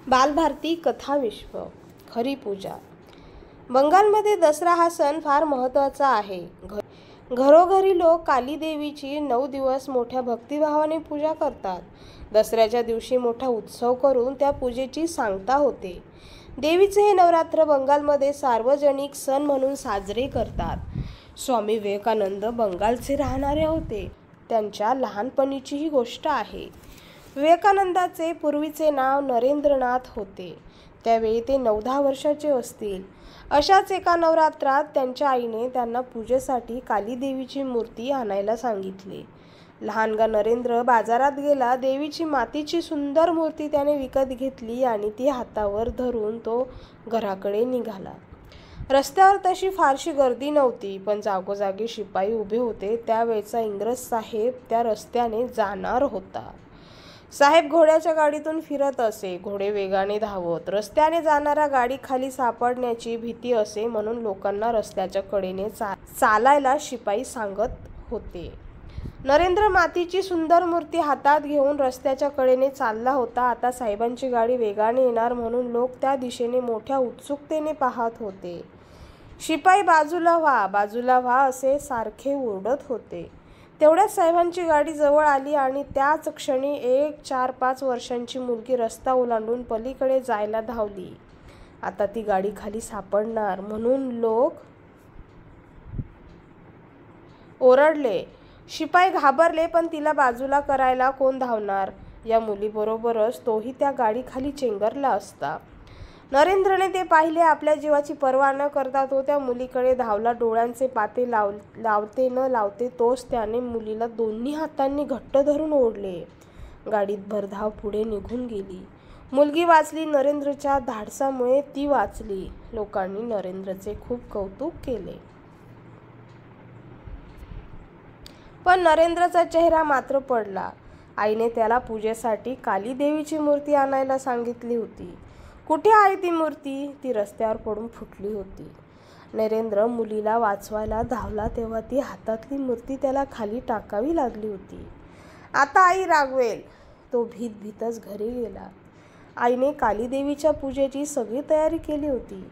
बालभारती कथा विश्व खरी पूजा। बंगालमध्ये दसरा हा सण फार महत्त्वाचा आहे। घरोघरी लोक काली देवीची 9 दिवस मोठ्या भक्तिभावाने पूजा करतात। दसऱ्याच्या दिवशी मोठा उत्सव करून त्या पूजेची सांगता होते। देवीचे हे नवरात्र बंगालमध्ये सार्वजनिक सण म्हणून साजरे करतात। स्वामी विवेकानंद बंगालचे राहणारे होते। त्यांच्या लहानपणीची ही गोष्ट आहे। विवेकानंदाचे पूर्वीचे नाव नरेंद्रनाथ होते। त्यावेळी ते 9-10 वर्षाचे असतील। अशाच एका नवरात्रात त्यांच्या आईने त्यांना पूजेसाठी काली देवीची मूर्ती आणायला सांगितले। लहानगा नरेंद्र बाजारात गेला। देवीची मातीची सुंदर मूर्ती त्याने विकत घेतली आणि ती हातावर धरून तो घराकडे निघाला। रस्त्यावर तशी फारशी गर्दी नव्हती, पण जागोजागी शिपाई उभे होते। त्यावेळचा इंग्रज साहेब त्या रस्त्याने जाणार होता। साहेब घोड्याच्या गाडीतून फिरत असे। घोडे वेगाने धावत। रस्त्याने जाणाऱ्या गाडी खाली सापडण्याची भीती असे म्हणून लोकांना रस्त्याच्या कडेने चालायला शिपाई सांगत होते। नरेंद्र मातीची सुंदर मूर्ती हातात घेऊन रस्त्याच्या कडेने चालला होता। आता साहेबांची गाडी वेगाने येणार म्हणून लोक त्या दिशेने मोठ्या उत्सुकतेने पाहत होते। शिपाई बाजूला व्हा, बाजूला व्हा असे सारखे ओरडत होते। तेवढ्यात साहेबांची गाडी जवळ आली आणि त्याच क्षणी एक 4-5 वर्षांची मुलगी रस्ता ओलांडून पलीकडे जायला धावली। आता ती गाडी खाली सापडणार म्हणून लोक ओरडले। शिपाई घाबरले, पण तिला बाजूला करायला कोण धावणार? या मुलीबरोबरच तोही त्या गाडी खाली चेंगरला असता। नरेंद्रने ते पाहिले। आपल्या जीवाची पर्वा न करता तो त्या मुलीकडे धावला। डोळ्यांचे पाते लावते न लावते तोच त्याने मुलीला दोन्ही हातांनी घट्ट धरून ओढले। गाडीत भरधाव पुढे निघून गेली। मुलगी वाचली। नरेंद्रच्या धाडसामुळे ती वाचली। लोकांनी नरेंद्रचे खूप कौतुक केले। पण नरेंद्रचा चेहरा मात्र पडला। आईने त्याला पूजेसाठी काली देवीची मूर्ती आणायला सांगितली होती। कुठे आहे ती मूर्ती? ती रस्त्यावर पडून फुटली होती। नरेंद्र मुलीला वाचवायला धावला तेव्हा ती हातातली मूर्ती त्याला खाली टाकावी लागली होती। आता आई रागवेल। तो भीतच घरी गेला। आईने काली देवीच्या पूजेची सगळी तयारी केली होती।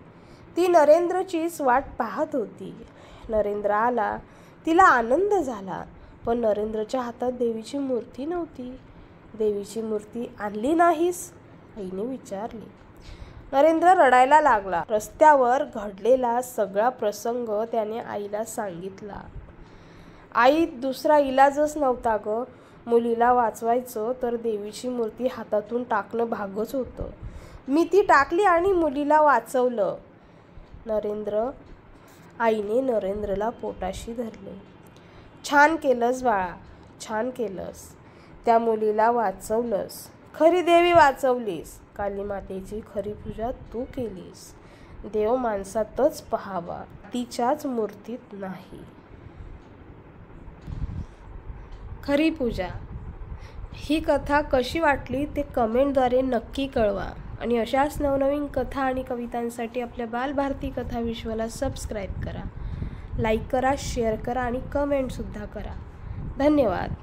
ती नरेंद्रचीच वाट पाहत होती। नरेंद्र आला। तिला आनंद झाला, पण नरेंद्रच्या हातात देवीची मूर्ती नव्हती। देवीची मूर्ती आणली नाहीस? आईने विचारले। नरेंद्र रडायला लागला। रस्त्यावर घडलेला सगळा प्रसंग त्याने आईला सांगितला। आई, दुसरा इलाजच नव्हता ग। मुलीला वाचवायचं तर देवीची मूर्ती हातातून टाकणं भागच होतं। मी ती टाकली आणि मुलीला वाचवलं। आईने नरेंद्रला पोटाशी धरले। छान केलंस बाळा, छान केलंस। त्या मुलीला वाचवलंस। खरी देवी वाचवलीस। काली मातेची खरी पूजा तू केलीस। देव माणसातच पहावा, तिच्याच मूर्तीत नाही। खरी पूजा ही कथा कशी वाटली ते कमेंटद्वारे नक्की कळवा आणि अशाच नवनवीन कथा आणि कवितांसाठी आपल्या बालभारती कथा विश्वला सबस्क्राईब करा, लाईक करा, शेअर करा आणि कमेंटसुद्धा करा। धन्यवाद।